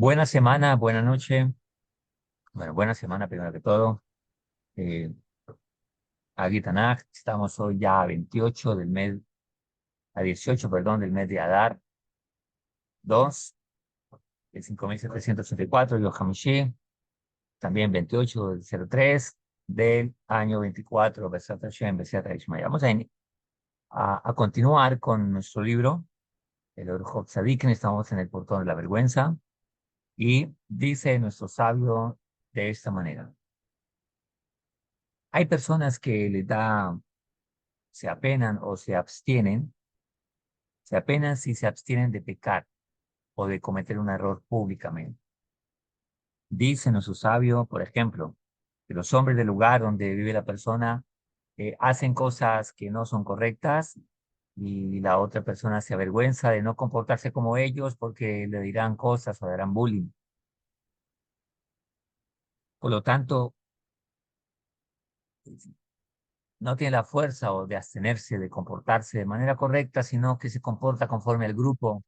Buena semana, buena noche. Bueno, buena semana primero que todo. Eh, Aquí Tanaj, estamos hoy ya a 28 del mes, a 18, perdón, del mes de Adar 2, de 5784, y Hamishi, también 28 del 03 del año 24, Besat Hashem, Besat Ishmael. Vamos a continuar con nuestro libro, el Orjot Tzadikim. Estamos en el portón de la vergüenza, y dice nuestro sabio de esta manera. Hay personas que les da se apenan o se apenan si se abstienen de pecar o de cometer un error públicamente. Dice nuestro sabio, por ejemplo, que los hombres del lugar donde vive la persona hacen cosas que no son correctas, y la otra persona se avergüenza de no comportarse como ellos porque le dirán cosas o le harán bullying. Por lo tanto, no tiene la fuerza o de abstenerse de comportarse de manera correcta, sino que se comporta conforme al grupo,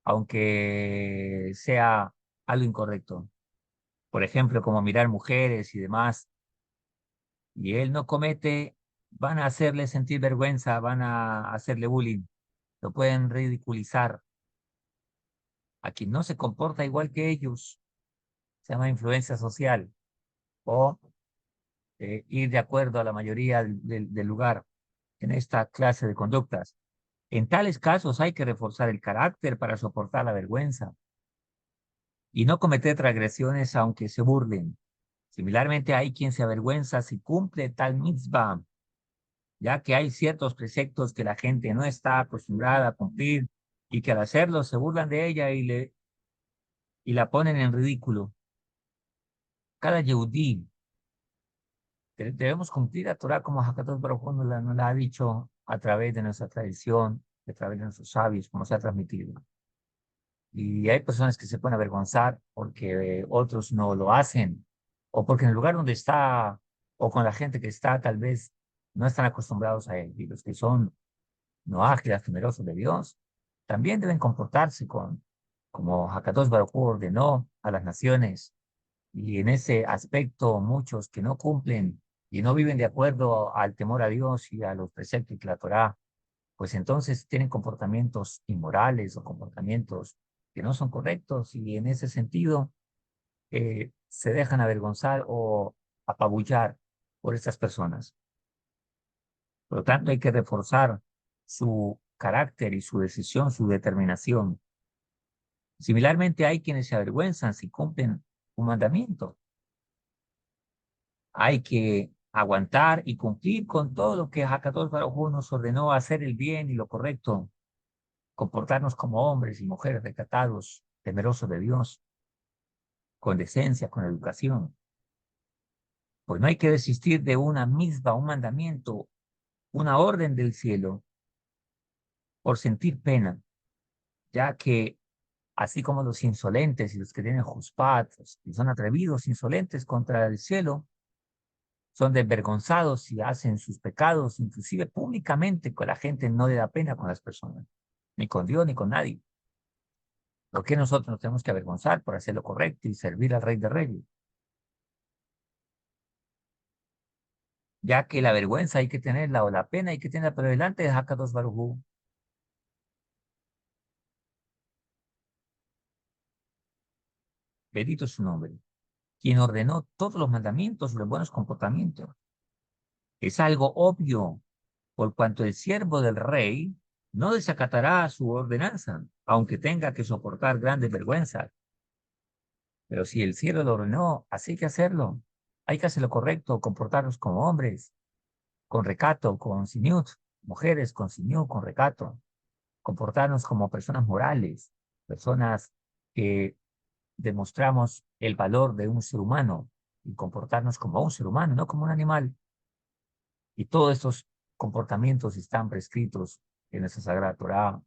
aunque sea algo incorrecto. Por ejemplo, como mirar mujeres y demás, y él no comete, van a hacerle sentir vergüenza, van a hacerle bullying, lo pueden ridiculizar. A quien no se comporta igual que ellos, se llama influencia social, o ir de acuerdo a la mayoría del lugar en esta clase de conductas. En tales casos hay que reforzar el carácter para soportar la vergüenza y no cometer transgresiones aunque se burlen. Similarmente, hay quien se avergüenza si cumple tal mitzvah, ya que hay ciertos preceptos que la gente no está acostumbrada a cumplir, y que al hacerlo se burlan de ella y la ponen en ridículo. Cada yehudí debemos cumplir la Torah como Hakadosh Baruj Hu nos la ha dicho a través de nuestra tradición, a través de nuestros sabios, como se ha transmitido. Y hay personas que se pueden avergonzar porque otros no lo hacen, o porque en el lugar donde está, o con la gente que está, tal vez no están acostumbrados a él. Y los que son no ágiles, temerosos de Dios, también deben comportarse como Hakadosh Baruj Hu ordenó a las naciones. Y en ese aspecto, muchos que no cumplen y no viven de acuerdo al temor a Dios y a los preceptos de la Torá, pues entonces tienen comportamientos inmorales o comportamientos que no son correctos, y en ese sentido se dejan avergonzar o apabullar por estas personas. Por lo tanto, hay que reforzar su carácter y su decisión, su determinación. Similarmente, hay quienes se avergüenzan si cumplen un mandamiento. Hay que aguantar y cumplir con todo lo que Hakadosh Baruj Hu nos ordenó: hacer el bien y lo correcto, comportarnos como hombres y mujeres recatados, temerosos de Dios, con decencia, con educación. Pues no hay que desistir de una misma, un mandamiento, una orden del cielo, por sentir pena, ya que así como los insolentes y los que tienen juspat, y son atrevidos, insolentes contra el cielo, son desvergonzados y hacen sus pecados, inclusive públicamente, con la gente no le da pena con las personas, ni con Dios ni con nadie. ¿Por qué nosotros nos tenemos que avergonzar por hacer lo correcto y servir al Rey de Reyes? Ya que la vergüenza hay que tenerla, o la pena hay que tenerla, pero delante de Hakadosh Baruj Hu. Bendito es su nombre, quien ordenó todos los mandamientos y los buenos comportamientos. Es algo obvio, por cuanto el siervo del rey no desacatará su ordenanza, aunque tenga que soportar grandes vergüenzas. Pero si el cielo lo ordenó, así hay que hacerlo. Hay que hacer lo correcto, comportarnos como hombres, con recato, con siniut, mujeres con siniut, con recato, comportarnos como personas morales, personas que demostramos el valor de un ser humano, y comportarnos como un ser humano, no como un animal. Y todos estos comportamientos están prescritos en nuestra Sagrada Torá,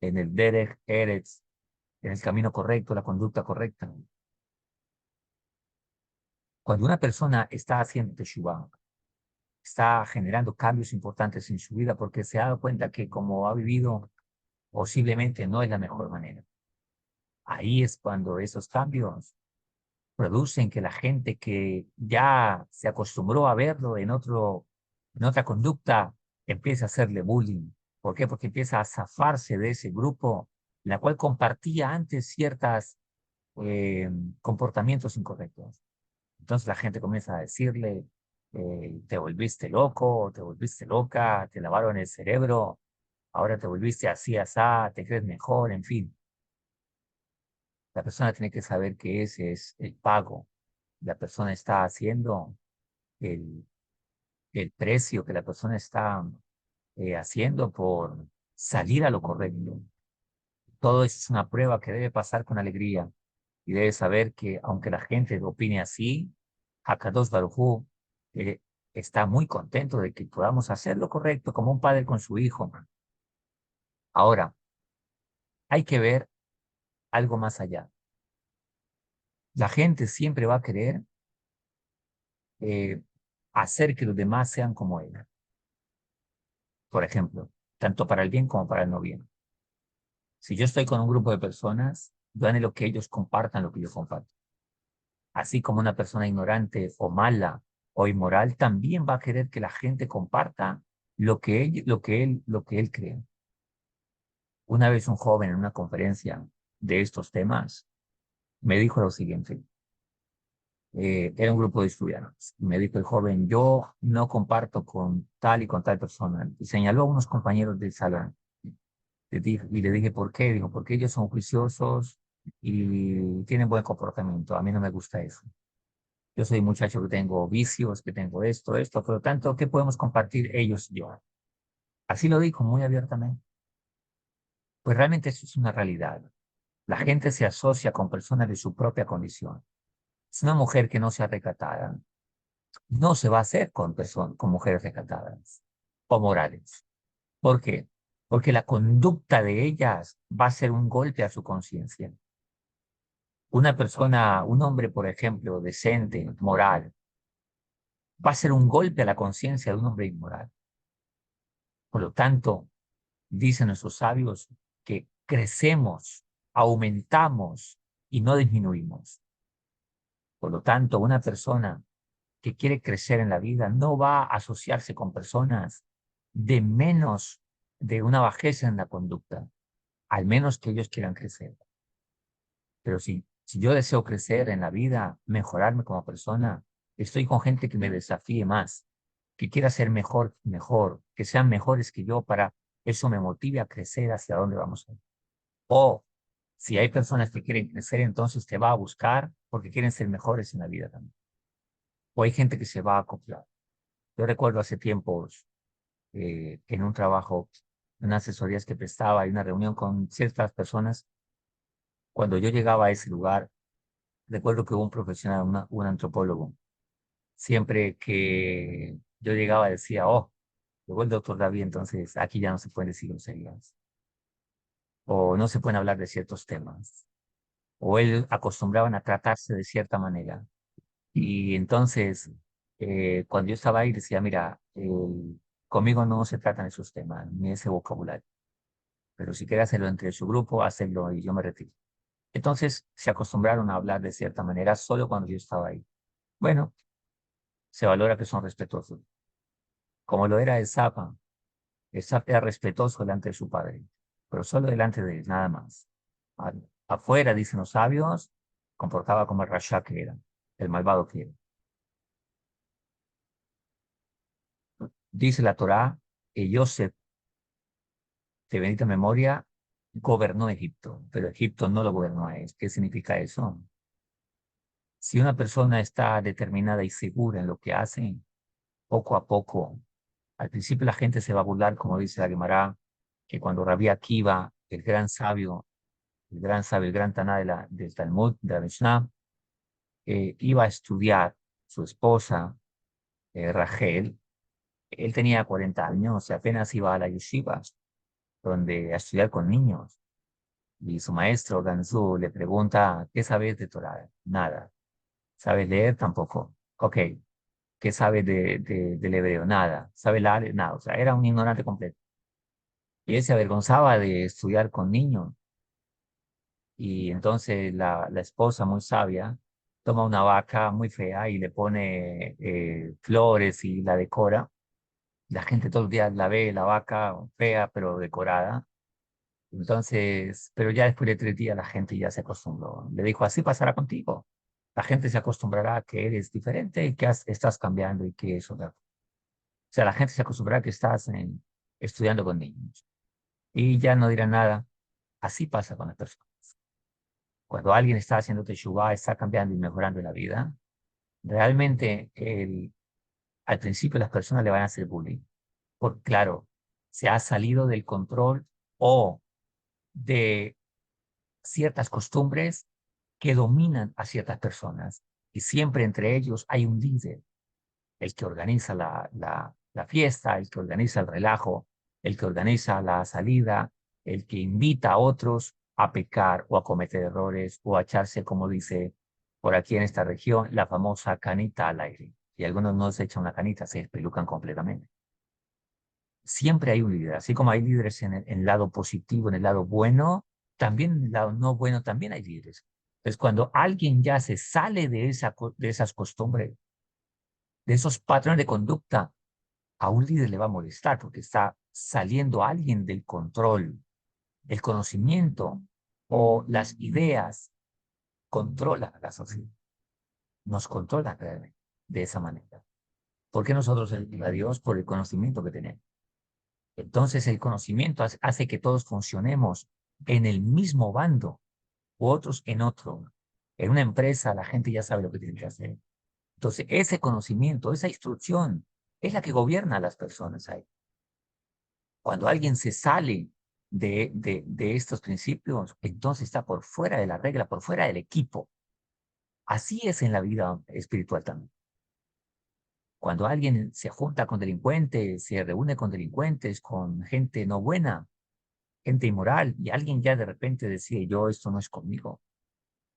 en el Derech Eretz, en el camino correcto, la conducta correcta. Cuando una persona está haciendo Teshuvah, está generando cambios importantes en su vida porque se ha dado cuenta que como ha vivido, posiblemente no es la mejor manera. Ahí es cuando esos cambios producen que la gente que ya se acostumbró a verlo en otra conducta, empieza a hacerle bullying. ¿Por qué? Porque empieza a zafarse de ese grupo, la cual compartía antes ciertos comportamientos incorrectos. Entonces la gente comienza a decirle, te volviste loco, te volviste loca, te lavaron el cerebro, ahora te volviste así, asá, te crees mejor, en fin. La persona tiene que saber que ese es el pago. La persona está haciendo el, el precio que la persona está haciendo por salir a lo correcto. Todo eso es una prueba que debe pasar con alegría y debe saber que aunque la gente opine así, Hakadosh Baruj Hu eh, está muy contento de que podamos hacer lo correcto como un padre con su hijo. Ahora, hay que ver algo más allá. La gente siempre va a querer eh, hacer que los demás sean como él. Por ejemplo, tanto para el bien como para el no bien. Si yo estoy con un grupo de personas, yo anhelo que ellos compartan lo que yo comparto. Así como una persona ignorante o mala o inmoral también va a querer que la gente comparta lo que él cree. Una vez un joven en una conferencia de estos temas me dijo lo siguiente. Era un grupo de estudiantes. Me dijo el joven, yo no comparto con tal y con tal persona. Y señaló a unos compañeros del salón. Y le dije, ¿por qué? Dijo, porque ellos son juiciosos y tienen buen comportamiento. A mí no me gusta eso. Yo soy un muchacho que tengo vicios, que tengo esto, por lo tanto, ¿qué podemos compartir ellos y yo? Así lo dijo muy abiertamente. Pues realmente eso es una realidad. La gente se asocia con personas de su propia condición. Es una mujer que no sea recatada. No se va a hacer con mujeres recatadas o morales. ¿Por qué? Porque la conducta de ellas va a ser un golpe a su conciencia. Una persona, un hombre, por ejemplo, decente, moral, va a ser un golpe a la conciencia de un hombre inmoral. Por lo tanto, dicen nuestros sabios que crecemos, aumentamos y no disminuimos. Por lo tanto, una persona que quiere crecer en la vida no va a asociarse con personas de menos de una bajeza en la conducta, al menos que ellos quieran crecer. Pero si yo deseo crecer en la vida, mejorarme como persona, estoy con gente que me desafíe más, que quiera ser mejor, mejor, que sean mejores que yo para eso me motive a crecer hacia dónde vamos a ir. O si hay personas que quieren crecer, entonces te va a buscar porque quieren ser mejores en la vida también. O hay gente que se va a acoplar. Yo recuerdo hace tiempos en un trabajo, unas asesorías que prestaba y una reunión con ciertas personas. Cuando yo llegaba a ese lugar, recuerdo que hubo un profesional, un antropólogo. Siempre que yo llegaba decía, oh, llegó el doctor David, entonces aquí ya no se pueden decir groserías. O no se pueden hablar de ciertos temas. O él acostumbraban a tratarse de cierta manera. Y entonces, cuando yo estaba ahí, decía, mira, conmigo no se tratan esos temas, ni ese vocabulario. Pero si quiere hacerlo entre su grupo, hacerlo y yo me retiro. Entonces, se acostumbraron a hablar de cierta manera solo cuando yo estaba ahí. Bueno, se valora que son respetuosos. Como lo era el Zapa era respetuoso delante de su padre, pero solo delante de él, nada más. Afuera, dicen los sabios, comportaba como el Rasha que era, el malvado que era. Dice la Torá que Joseph, de bendita memoria, gobernó Egipto, pero Egipto no lo gobernó a él. ¿Qué significa eso? Si una persona está determinada y segura en lo que hace, poco a poco, al principio la gente se va a burlar, como dice la Gemara, que cuando Rabí Akiva, el gran sabio, el gran Taná del Talmud, de la Mishnah, iba a estudiar su esposa, Rachel, él tenía 40 años y apenas iba a la yeshiva, donde a estudiar con niños. Y su maestro, Ganzú, le pregunta, ¿qué sabes de Torah? Nada. ¿Sabes leer? Tampoco. Ok. ¿Qué sabes del hebreo? Nada. ¿Sabe leer? Nada. O sea, era un ignorante completo. Y él se avergonzaba de estudiar con niños. Y entonces la esposa muy sabia toma una vaca muy fea y le pone flores y la decora. La gente todos los días la ve, la vaca fea pero decorada. Entonces, pero ya después de 3 días la gente ya se acostumbró. Le dijo, así pasará contigo. La gente se acostumbrará a que eres diferente y que estás cambiando y que eso. O sea, la gente se acostumbrará a que estás estudiando con niños y ya no dirá nada. Así pasa con las personas. Cuando alguien está haciendo teshuvá, está cambiando y mejorando la vida, realmente al principio las personas le van a hacer bullying. Porque claro, se ha salido del control o de ciertas costumbres que dominan a ciertas personas. Y siempre entre ellos hay un líder, el que organiza la fiesta, el que organiza el relajo, el que organiza la salida, el que invita a otros a pecar o a cometer errores o a echarse, como dice por aquí en esta región, la famosa canita al aire. Y algunos no se echan una canita, se despelucan completamente. Siempre hay un líder, así como hay líderes en el lado positivo, en el lado bueno, también en el lado no bueno, también hay líderes. Entonces, cuando alguien ya se sale de esas costumbres, de esos patrones de conducta, a un líder le va a molestar porque está saliendo alguien del control. El conocimiento o las ideas controlan a la sociedad, nos controlan realmente de esa manera. ¿Por qué nosotros servimos a Dios? Por el conocimiento que tenemos. Entonces el conocimiento hace que todos funcionemos en el mismo bando u otros en otro. En una empresa la gente ya sabe lo que tiene que hacer. Entonces ese conocimiento, esa instrucción es la que gobierna a las personas ahí. Cuando alguien se sale de estos principios, entonces está por fuera de la regla, por fuera del equipo. Así es en la vida espiritual también. Cuando alguien se junta con delincuentes, se reúne con delincuentes, con gente no buena, gente inmoral, y alguien ya de repente decide, yo, esto no es conmigo,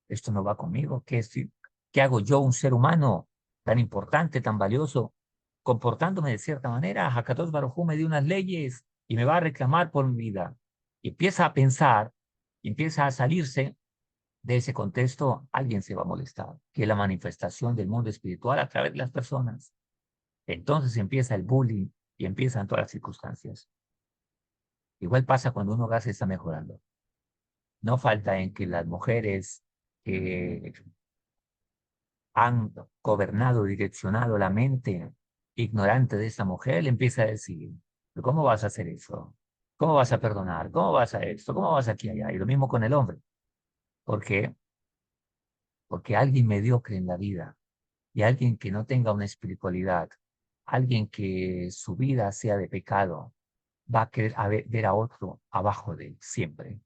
esto no va conmigo, ¿qué hago yo, un ser humano tan importante, tan valioso, comportándome de cierta manera? Hakadosh Baruj Hu me dio unas leyes y me va a reclamar por mi vida. Y empieza a pensar, y empieza a salirse de ese contexto, alguien se va a molestar, que es la manifestación del mundo espiritual a través de las personas. Entonces empieza el bullying y empiezan todas las circunstancias. Igual pasa cuando uno se está mejorando. No falta en que las mujeres que han gobernado, direccionado la mente ignorante de esta mujer le empieza a decir, ¿cómo vas a hacer eso? ¿Cómo vas a perdonar? ¿Cómo vas a esto? ¿Cómo vas aquí y allá? Y lo mismo con el hombre. ¿Por qué? Porque alguien mediocre en la vida y alguien que no tenga una espiritualidad, alguien que su vida sea de pecado, va a querer ver a otro abajo de él siempre.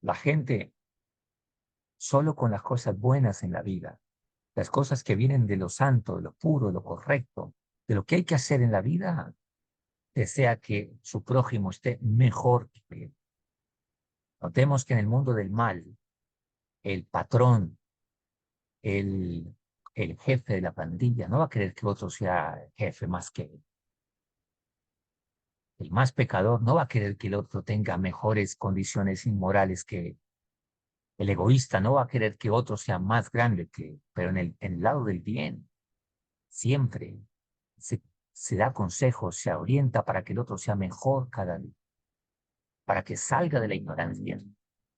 La gente solo con las cosas buenas en la vida, las cosas que vienen de lo santo, de lo puro, de lo correcto, de lo que hay que hacer en la vida, desea que su prójimo esté mejor que él. Notemos que en el mundo del mal, el patrón, el, el jefe de la pandilla, no va a querer que otro sea jefe más que él. El más pecador no va a querer que el otro tenga mejores condiciones inmorales que él. El egoísta no va a querer que otro sea más grande que él, pero en el lado del bien, siempre se, se da consejos, se orienta para que el otro sea mejor cada día, para que salga de la ignorancia,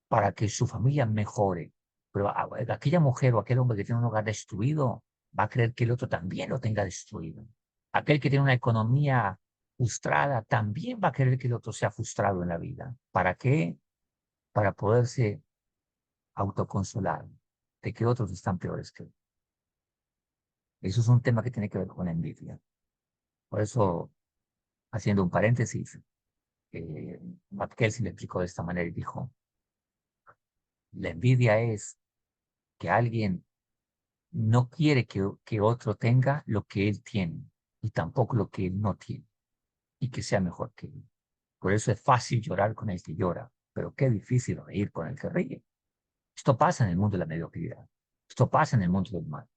para que su familia mejore. Pero aquella mujer o aquel hombre que tiene un hogar destruido va a creer que el otro también lo tenga destruido. Aquel que tiene una economía frustrada también va a querer que el otro sea frustrado en la vida. ¿Para qué? Para poderse autoconsolar de que otros están peores que él. Eso es un tema que tiene que ver con la envidia. Por eso, haciendo un paréntesis, Matt Kelsey le explicó de esta manera y dijo, la envidia es que alguien no quiere que otro tenga lo que él tiene y tampoco lo que él no tiene y que sea mejor que él. Por eso es fácil llorar con el que llora, pero qué difícil reír con el que ríe. Esto pasa en el mundo de la mediocridad. Esto pasa en el mundo del mal.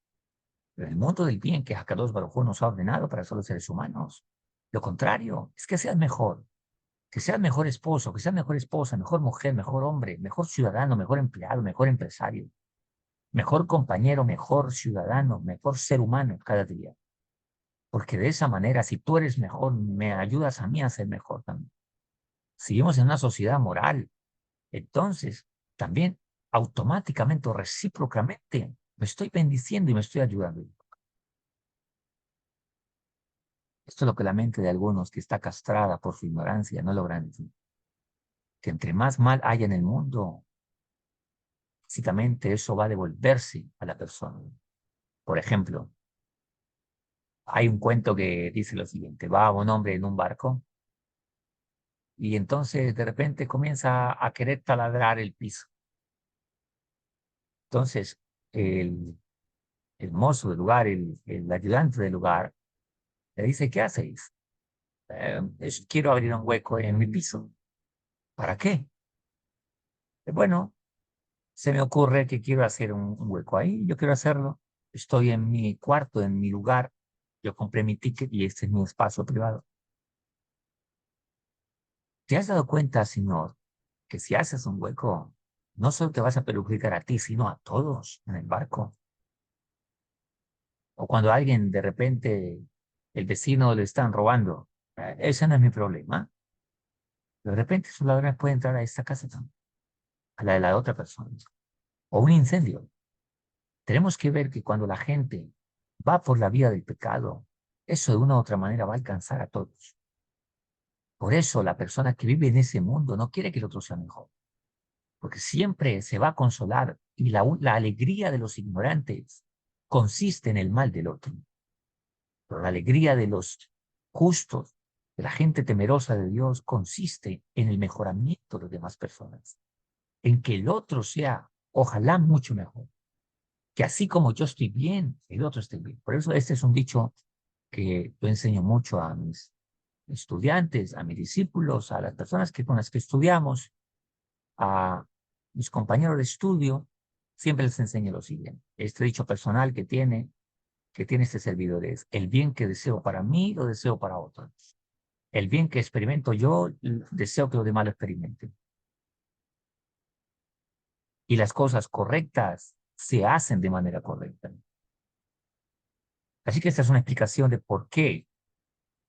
Pero en el mundo del bien que Hakadosh Baruj Hu nos ha ordenado para todos los seres humanos, lo contrario es que seas mejor, Que seas mejor esposo, que seas mejor esposa, mejor mujer, mejor hombre, mejor ciudadano, mejor empleado, mejor empresario, mejor compañero, mejor ciudadano, mejor ser humano cada día. Porque de esa manera, si tú eres mejor, me ayudas a mí a ser mejor también. Si vivimos en una sociedad moral, entonces también automáticamente o recíprocamente me estoy bendiciendo y me estoy ayudando. Esto es lo que la mente de algunos que está castrada por su ignorancia no logran decir. Que entre más mal haya en el mundo, básicamente eso va a devolverse a la persona. Por ejemplo, hay un cuento que dice lo siguiente: va un hombre en un barco y entonces de repente comienza a querer taladrar el piso. Entonces, el, el mozo del lugar, el ayudante del lugar, le dice: ¿qué hacéis? Quiero abrir un hueco en mi piso. ¿Para qué? Bueno, se me ocurre que quiero hacer un hueco ahí, yo quiero hacerlo. Estoy en mi cuarto, en mi lugar, yo compré mi ticket y este es mi espacio privado. ¿Te has dado cuenta, señor, que si haces un hueco, no solo te vas a perjudicar a ti, sino a todos en el barco? O cuando alguien de repente, el vecino le están robando, ese no es mi problema. De repente esos ladrones pueden entrar a esta casa también, a la de la otra persona. O un incendio. Tenemos que ver que cuando la gente va por la vía del pecado, eso de una u otra manera va a alcanzar a todos. Por eso la persona que vive en ese mundo no quiere que el otro sea mejor, porque siempre se va a consolar y la alegría de los ignorantes consiste en el mal del otro. Pero la alegría de los justos, de la gente temerosa de Dios, consiste en el mejoramiento de las demás personas, en que el otro sea, ojalá, mucho mejor. Que así como yo estoy bien, el otro esté bien. Por eso este es un dicho que yo enseño mucho a mis estudiantes, a mis discípulos, a las personas con las que estudiamos, a mis compañeros de estudio, siempre les enseño lo siguiente. Este dicho personal que tiene este servidor es: el bien que deseo para mí, lo deseo para otros. El bien que experimento yo, deseo que los demás lo experimenten. Y las cosas correctas se hacen de manera correcta. Así que esta es una explicación de por qué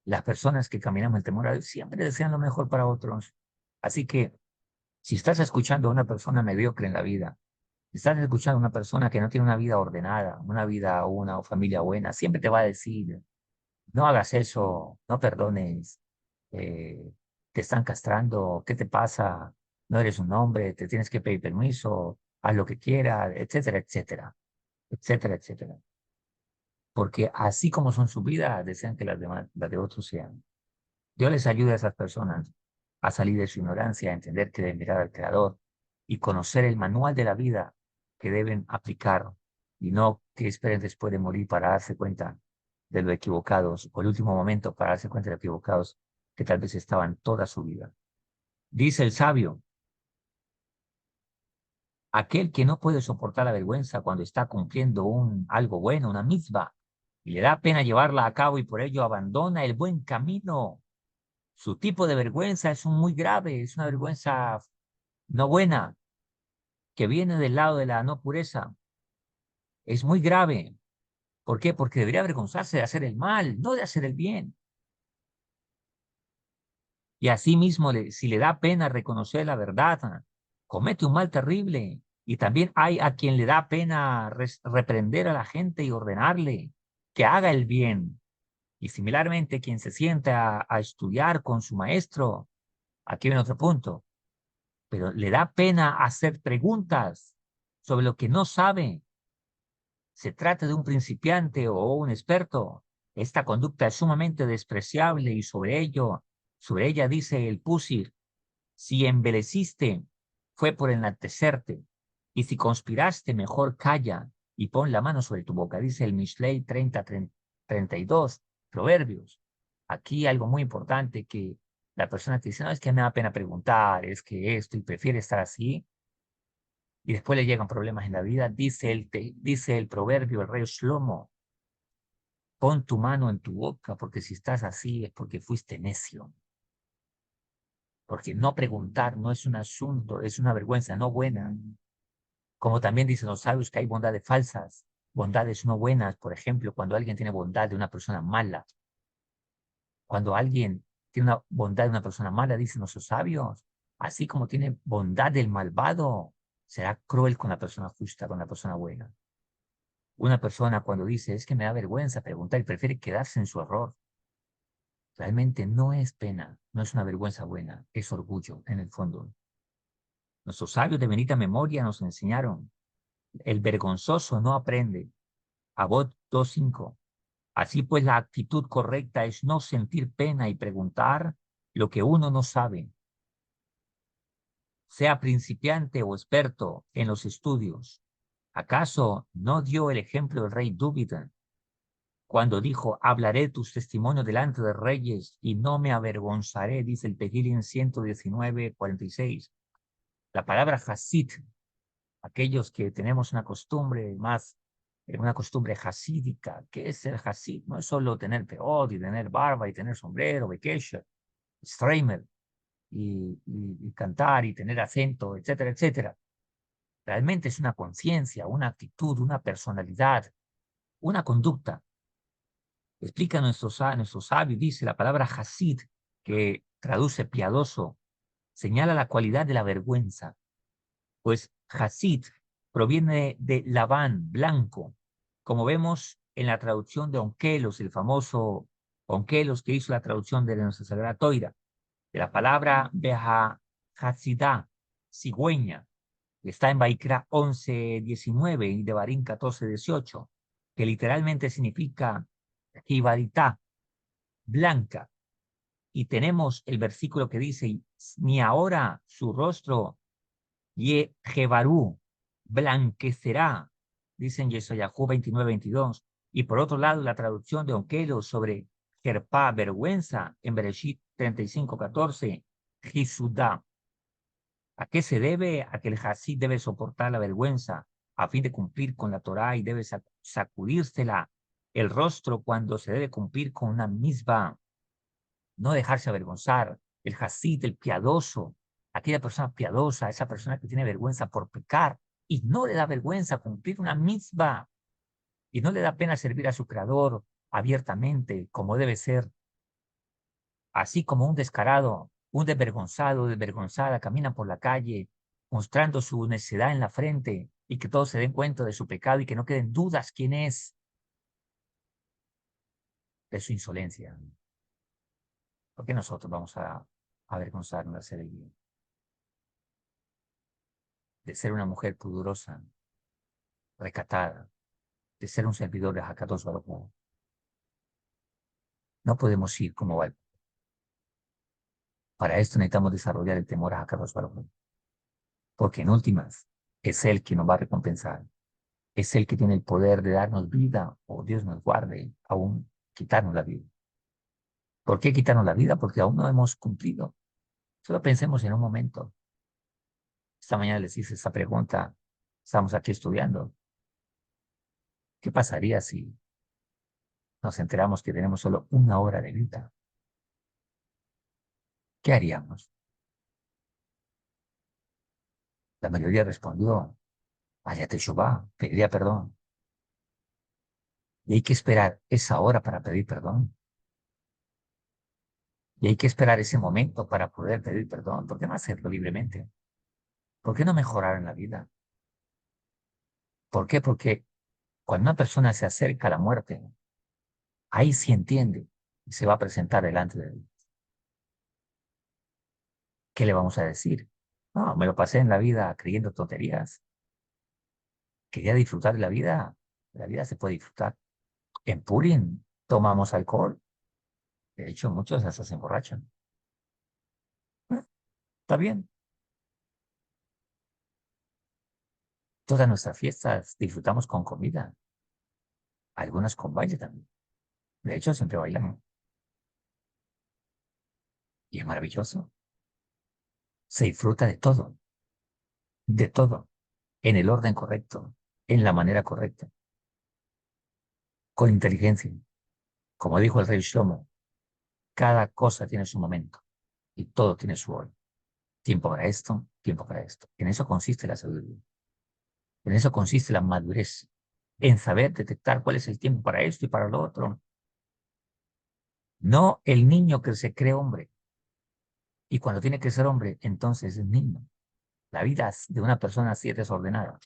las personas que caminamos en temor a Dios siempre desean lo mejor para otros. Así que si estás escuchando a una persona mediocre en la vida, si estás escuchando a una persona que no tiene una vida ordenada, una vida o una familia buena, siempre te va a decir: no hagas eso, no perdones, eh, te están castrando, ¿qué te pasa? No eres un hombre, te tienes que pedir permiso, haz lo que quieras, etcétera, etcétera, etcétera, etcétera. Porque así como son su vida, desean que las de otros sean. Dios les ayude a esas personas a salir de su ignorancia, a entender que deben mirar al Creador y conocer el manual de la vida que deben aplicar, y no que esperen después de morir para darse cuenta de lo equivocados, o el último momento para darse cuenta de lo equivocados que tal vez estaban toda su vida. Dice el sabio: aquel que no puede soportar la vergüenza cuando está cumpliendo algo bueno, una mitzvah, y le da pena llevarla a cabo y por ello abandona el buen camino. Su tipo de vergüenza es muy grave, es una vergüenza no buena, que viene del lado de la no pureza. Es muy grave. ¿Por qué? Porque debería avergonzarse de hacer el mal, no de hacer el bien. Y asimismo, si le da pena reconocer la verdad, comete un mal terrible. Y también hay a quien le da pena reprender a la gente y ordenarle que haga el bien. Y similarmente, quien se sienta a estudiar con su maestro, aquí viene otro punto, pero le da pena hacer preguntas sobre lo que no sabe. Se trata de un principiante o un experto. Esta conducta es sumamente despreciable y sobre ella dice el Pusir: si embeleciste, fue por enaltecerte, y si conspiraste, mejor calla y pon la mano sobre tu boca, dice el Mishlei 32, Proverbios. Aquí algo muy importante, que la persona que dice: no, es que me da pena preguntar, es que esto, y prefiere estar así, y después le llegan problemas en la vida, dice el proverbio, el rey Shlomo: pon tu mano en tu boca, porque si estás así es porque fuiste necio. porque no preguntar no es un asunto, es una vergüenza no buena. Como también dicen los sabios que hay bondades falsas, bondades no buenas, por ejemplo, cuando alguien tiene bondad de una persona mala, cuando alguien tiene una bondad de una persona mala, dicen nuestros sabios, así como tiene bondad del malvado, será cruel con la persona justa, con la persona buena. Una persona cuando dice, es que me da vergüenza preguntar y prefiere quedarse en su error, realmente no es pena, no es una vergüenza buena, es orgullo en el fondo. Nuestros sabios de bendita memoria nos enseñaron, el vergonzoso no aprende. Abot 2.5. Así pues, la actitud correcta es no sentir pena y preguntar lo que uno no sabe, sea principiante o experto en los estudios. ¿Acaso no dio el ejemplo el rey David cuando dijo, hablaré tus testimonios delante de reyes y no me avergonzaré, dice el Tehillim 119:46? La palabra Hasid, aquellos que tenemos una costumbre más, una costumbre hasídica. ¿Qué es ser hasid? No es solo tener peot y tener barba y tener sombrero, bekesher, streimer y cantar y tener acento, etcétera, etcétera. Realmente es una conciencia, una actitud, una personalidad, una conducta. Explica nuestro sabio, dice la palabra hasid, que traduce piadoso, señala la cualidad de la vergüenza. Pues Hasid proviene de Labán, blanco, como vemos en la traducción de Onkelos, el famoso Onkelos que hizo la traducción de nuestra Sagrada Toira, de la palabra Beha Hasidá, cigüeña, que está en Baikra 11:19 y de Barín 14:18, que literalmente significa Jibaritá, blanca. Y tenemos el versículo que dice, ni ahora su rostro Jebarú, blanquecerá, dicen Yesayahu 29:22. Y por otro lado, la traducción de Onkelos sobre Jerpá, vergüenza, en Bereshit 35:14, Gisudá. ¿A qué se debe? A que el Hasid debe soportar la vergüenza a fin de cumplir con la Torá y debe sacudírsela el rostro cuando se debe cumplir con una misma, no dejarse avergonzar. El Hasid, el piadoso, aquella persona piadosa, esa persona que tiene vergüenza por pecar y no le da vergüenza cumplir una misma y no le da pena servir a su creador abiertamente como debe ser, así como un descarado, un desvergonzado, desvergonzada camina por la calle mostrando su necedad en la frente y que todos se den cuenta de su pecado y que no queden dudas quién es, de su insolencia. ¿Por qué nosotros vamos a avergonzarnos de ser, de ser una mujer pudorosa, recatada, de ser un servidor de Hakadosh Baruj Hu? No podemos ir como va. Para esto necesitamos desarrollar el temor a Hakadosh Baruj Hu, porque en últimas es Él quien nos va a recompensar. Es Él que tiene el poder de darnos vida, o Dios nos guarde, aún quitarnos la vida. ¿Por qué quitarnos la vida? Porque aún no hemos cumplido. Solo pensemos en un momento. Esta mañana les hice esa pregunta. Estamos aquí estudiando. ¿Qué pasaría si nos enteramos que tenemos solo una hora de vida? ¿Qué haríamos? La mayoría respondió, vaya Teshuvá, pediría perdón. Y hay que esperar esa hora para pedir perdón. Y hay que esperar ese momento para poder pedir perdón. ¿Por qué no hacerlo libremente? ¿Por qué no mejorar en la vida? ¿Por qué? Porque cuando una persona se acerca a la muerte, ahí sí entiende y se va a presentar delante de él. ¿Qué le vamos a decir? No, me lo pasé en la vida creyendo tonterías. Quería disfrutar de la vida. La vida se puede disfrutar. En Purim tomamos alcohol. De hecho, muchos hasta se emborrachan. Está bien. Todas nuestras fiestas disfrutamos con comida. Algunas con baile también. De hecho, siempre bailamos. Y es maravilloso. Se disfruta de todo, en el orden correcto, en la manera correcta, con inteligencia. Como dijo el rey Shlomo, cada cosa tiene su momento y todo tiene su hora. Tiempo para esto, tiempo para esto. En eso consiste la sabiduría. En eso consiste la madurez. En saber detectar cuál es el tiempo para esto y para lo otro. No el niño que se cree hombre. Y cuando tiene que ser hombre, entonces es niño. La vida de una persona así es desordenada.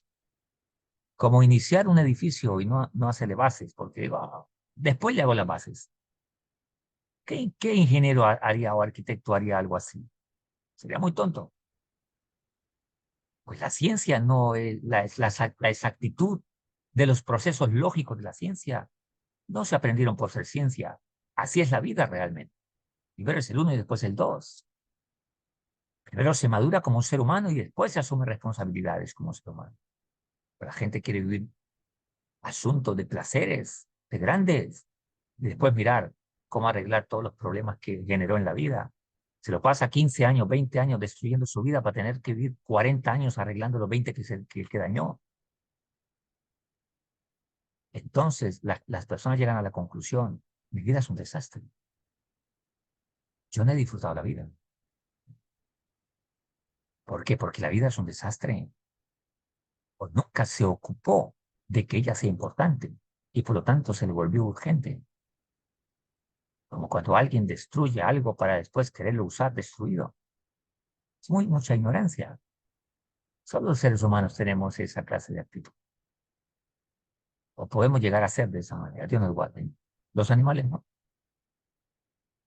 Como iniciar un edificio y no hacerle bases, porque digo, después le hago las bases. ¿Qué ingeniero haría o arquitecto haría algo así? Sería muy tonto. Pues la ciencia no es la exactitud de los procesos lógicos de la ciencia. No se aprendieron por ser ciencia. Así es la vida realmente. Primero es el uno y después el dos. Primero se madura como un ser humano y después se asume responsabilidades como ser humano. Pero la gente quiere vivir asuntos de placeres, de grandes, y después mirar cómo arreglar todos los problemas que generó en la vida. Se lo pasa 15 años, 20 años destruyendo su vida para tener que vivir 40 años arreglando los 20 que dañó. Entonces, las personas llegan a la conclusión, mi vida es un desastre. Yo no he disfrutado la vida. ¿Por qué? Porque la vida es un desastre. O nunca se ocupó de que ella sea importante y por lo tanto se le volvió urgente. Como cuando alguien destruye algo para después quererlo usar destruido. Es mucha ignorancia. Solo los seres humanos tenemos esa clase de actitud. O podemos llegar a ser de esa manera. Dios nos guarde. Los animales no.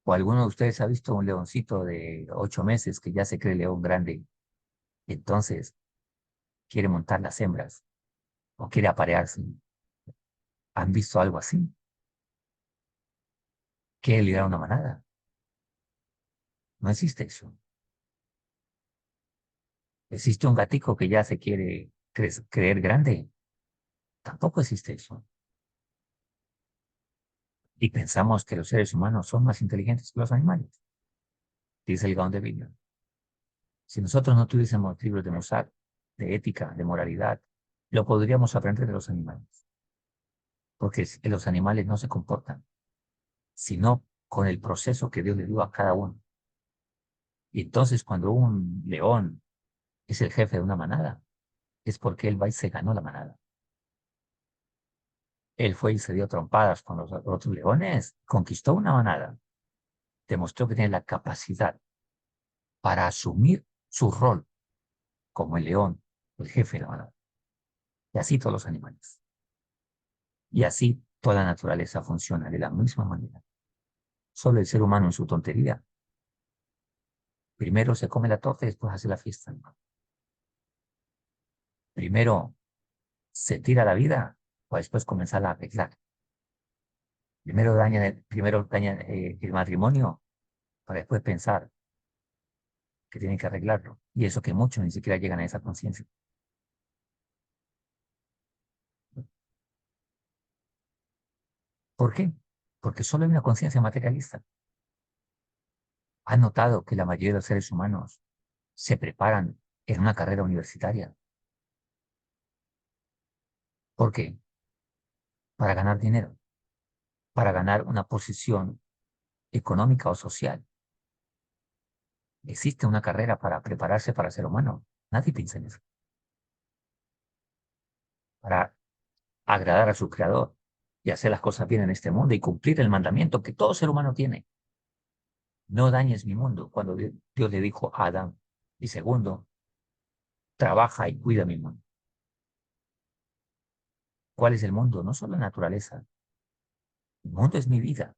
O alguno de ustedes ha visto un leoncito de 8 meses que ya se cree león grande. Entonces quiere montar las hembras o quiere aparearse. ¿Han visto algo así? ¿Quiere liderar una manada? No existe eso. ¿Existe un gatico que ya se quiere creer grande? Tampoco existe eso. Y pensamos que los seres humanos son más inteligentes que los animales, dice el Gaón de Vilna. Si nosotros no tuviésemos libros de Mozart, de ética, de moralidad, lo podríamos aprender de los animales. Porque los animales no se comportan, sino con el proceso que Dios le dio a cada uno. Y entonces cuando un león es el jefe de una manada, es porque él va y se ganó la manada. Él fue y se dio trompadas con los otros leones, conquistó una manada, demostró que tiene la capacidad para asumir su rol como el león, el jefe de la manada. Y así todos los animales. Y así toda la naturaleza funciona de la misma manera. Solo el ser humano en su tontería. Primero se come la torta y después hace la fiesta. Primero se tira la vida o después comenzar a arreglar. Primero daña el matrimonio para después pensar que tienen que arreglarlo. Y eso que muchos ni siquiera llegan a esa conciencia. ¿Por qué? Porque solo hay una conciencia materialista. ¿Han notado que la mayoría de los seres humanos se preparan en una carrera universitaria? ¿Por qué? Para ganar dinero, para ganar una posición económica o social. ¿Existe una carrera para prepararse para ser humano? Nadie piensa en eso. Para agradar a su creador y hacer las cosas bien en este mundo y cumplir el mandamiento que todo ser humano tiene. No dañes mi mundo, cuando Dios le dijo a Adán. Y segundo, trabaja y cuida mi mundo. ¿Cuál es el mundo? No solo la naturaleza. El mundo es mi vida,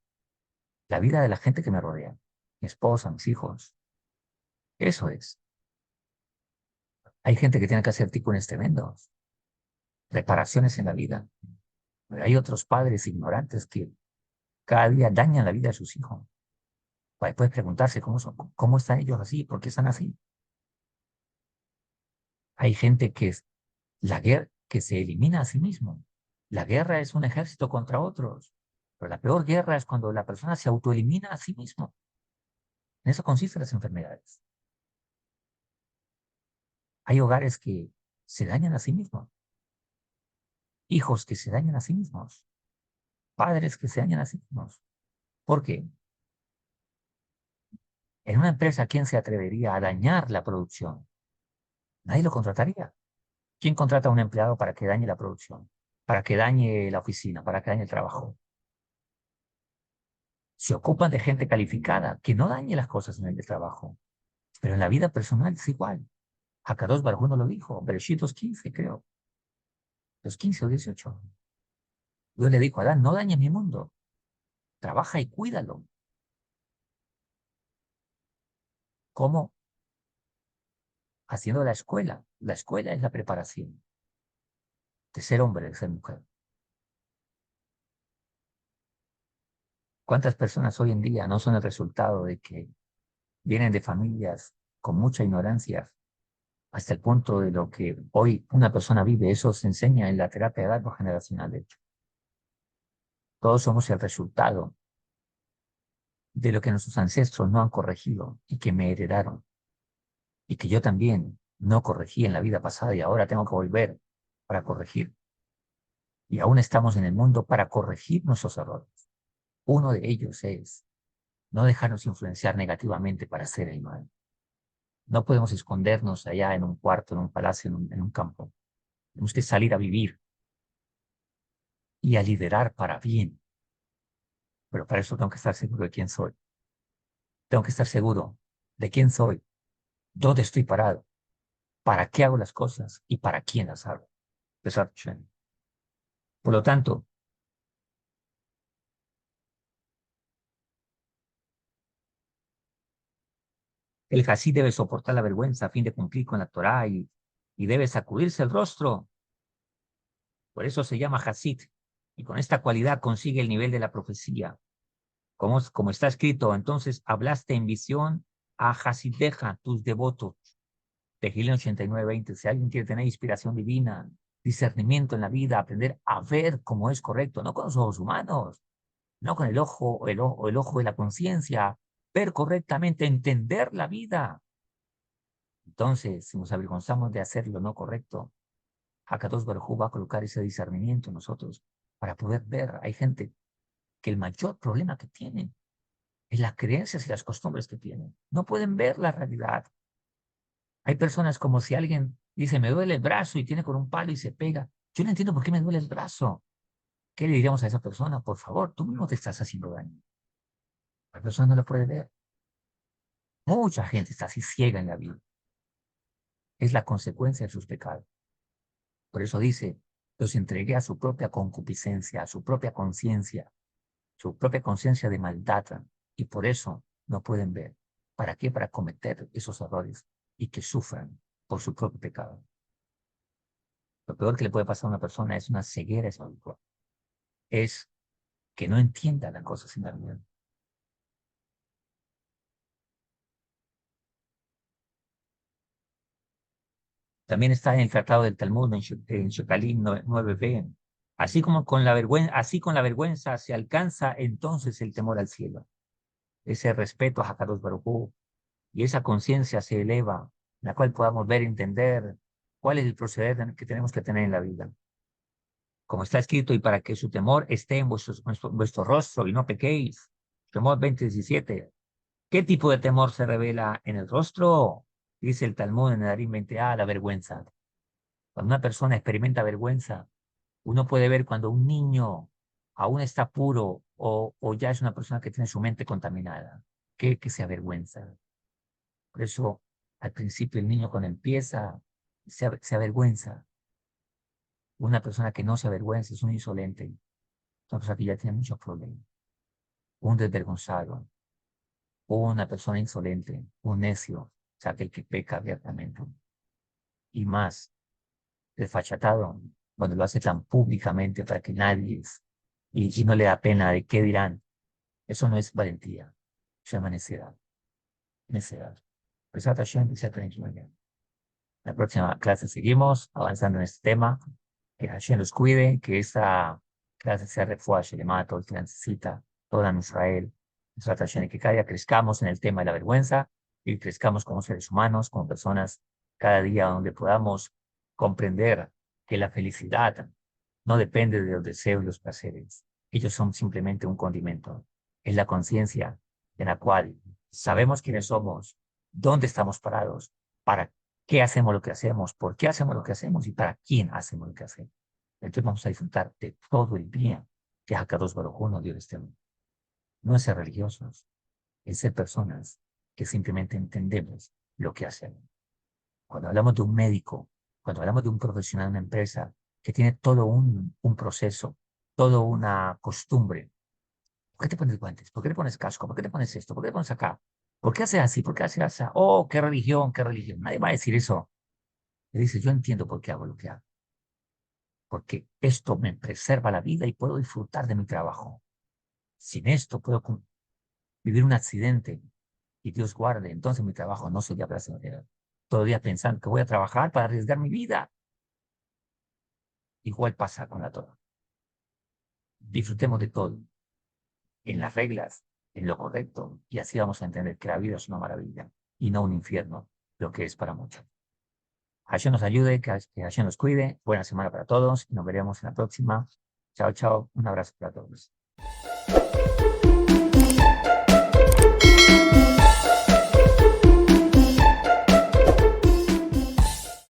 la vida de la gente que me rodea, mi esposa, mis hijos. Eso es. Hay gente que tiene que hacer ticunes tremendos, reparaciones en la vida. Pero hay otros padres ignorantes que cada día dañan la vida de sus hijos. Para después preguntarse cómo están ellos así, por qué están así. Hay gente que es la guerra, que se elimina a sí mismo. La guerra es un ejército contra otros. Pero la peor guerra es cuando la persona se autoelimina a sí mismo. En eso consisten las enfermedades. Hay hogares que se dañan a sí mismos, hijos que se dañan a sí mismos, padres que se dañan a sí mismos. ¿Por qué? En una empresa, ¿quién se atrevería a dañar la producción? Nadie lo contrataría. ¿Quién contrata a un empleado para que dañe la producción? Para que dañe la oficina, para que dañe el trabajo. Se ocupan de gente calificada que no dañe las cosas en el trabajo. Pero en la vida personal es igual. Hakadosh Baruj Hu no lo dijo. Bereshit 15, creo. Los 15 o 18. Dios le dijo a Adán, no dañes mi mundo. Trabaja y cuídalo. ¿Cómo? Haciendo la escuela. La escuela es la preparación de ser hombre, de ser mujer. ¿Cuántas personas hoy en día no son el resultado de que vienen de familias con mucha ignorancia hasta el punto de lo que hoy una persona vive? Eso se enseña en la terapia de árbol generacional, de hecho. Todos somos el resultado de lo que nuestros ancestros no han corregido y que me heredaron y que yo también no corregí en la vida pasada y ahora tengo que volver para corregir. Y aún estamos en el mundo para corregir nuestros errores. Uno de ellos es no dejarnos influenciar negativamente para hacer el mal. No podemos escondernos allá en un cuarto, en un palacio, en un campo. Tenemos que salir a vivir y a liderar para bien. Pero para eso tengo que estar seguro de quién soy. Tengo que estar seguro de quién soy, dónde estoy parado, para qué hago las cosas y para quién las hago. Por lo tanto, el Hasí debe soportar la vergüenza a fin de cumplir con la Torá y debe sacudirse el rostro. Por eso se llama Hasid. Y con esta cualidad consigue el nivel de la profecía. Como está escrito, entonces hablaste en visión a Hasideja, tus devotos. Tehillim 89:20. Si alguien quiere tener inspiración divina, discernimiento en la vida, aprender a ver cómo es correcto, no con los ojos humanos, no con el ojo de la conciencia, ver correctamente, entender la vida. Entonces, si nos avergonzamos de hacer lo no correcto, Hakadosh Baruj Hu va a colocar ese discernimiento en nosotros para poder ver. Hay gente que el mayor problema que tienen es las creencias y las costumbres que tienen. No pueden ver la realidad. Hay personas como si alguien dice, me duele el brazo y tiene con un palo y se pega. Yo no entiendo por qué me duele el brazo. ¿Qué le diríamos a esa persona? Por favor, tú mismo te estás haciendo daño. La persona no lo puede ver. Mucha gente está así ciega en la vida. Es la consecuencia de sus pecados. Por eso dice, los entregué a su propia concupiscencia, a su propia conciencia de maldad, y por eso no pueden ver. ¿Para qué? Para cometer esos errores y que sufran por su propio pecado. Lo peor que le puede pasar a una persona es una ceguera espiritual. Es que no entienda las cosas en la vida. También está en el Tratado del Talmud, en Shokalim 9b. Así con la vergüenza se alcanza entonces el temor al cielo. Ese respeto a Hakadosh Baruj Hu, y esa conciencia se eleva, en la cual podamos ver y entender cuál es el proceder que tenemos que tener en la vida. Como está escrito, y para que su temor esté en vuestro rostro y no pequéis. Temor 20:17. ¿Qué tipo de temor se revela en el rostro? Dice el Talmud en el Arim 20a, la vergüenza. Cuando una persona experimenta vergüenza, uno puede ver cuando un niño aún está puro o ya es una persona que tiene su mente contaminada, que se avergüenza. Por eso, al principio, el niño cuando empieza, se avergüenza. Una persona que no se avergüenza es un insolente, una persona que ya tiene muchos problemas, un desvergonzado, una persona insolente, un necio, o sea, aquel que peca abiertamente. Y más, desfachatado, cuando lo hace tan públicamente para que nadie y no le da pena de qué dirán. Eso no es valentía, se llama necedad. Necedad. Pues Hashem, que sea tranquilo. La próxima clase seguimos avanzando en este tema. Que Hashem los cuide, que esta clase sea refuerzo, llamada a todo el que la necesita, toda en Israel. Hashem, que cada día crezcamos en el tema de la vergüenza y crezcamos como seres humanos, como personas, cada día donde podamos comprender que la felicidad no depende de los deseos y los placeres. Ellos son simplemente un condimento. Es la conciencia en la cual sabemos quiénes somos, dónde estamos parados, para qué hacemos lo que hacemos, por qué hacemos lo que hacemos y para quién hacemos lo que hacemos. Entonces vamos a disfrutar de todo el bien que Hakadosh Baruj Hu nos dio de este mundo. No es ser religiosos, es ser personas que simplemente entendemos lo que hacemos. Cuando hablamos de un médico, cuando hablamos de un profesional en una empresa que tiene todo un proceso, toda una costumbre, ¿por qué te pones guantes? ¿Por qué te pones casco? ¿Por qué te pones esto? ¿Por qué te pones acá? ¿Por qué hace así? ¿Por qué hace así? Oh, qué religión, qué religión. Nadie va a decir eso. Le dice, yo entiendo por qué hago lo que hago. Porque esto me preserva la vida y puedo disfrutar de mi trabajo. Sin esto puedo vivir un accidente y Dios guarde, entonces mi trabajo no sería placentero. Todavía pensando que voy a trabajar para arriesgar mi vida. Igual pasa con la Torah. Disfrutemos de todo, en las reglas, en lo correcto, y así vamos a entender que la vida es una maravilla y no un infierno, lo que es para muchos. Hashem nos ayude, que Hashem nos cuide. Buena semana para todos y nos veremos en la próxima. Chao, chao. Un abrazo para todos.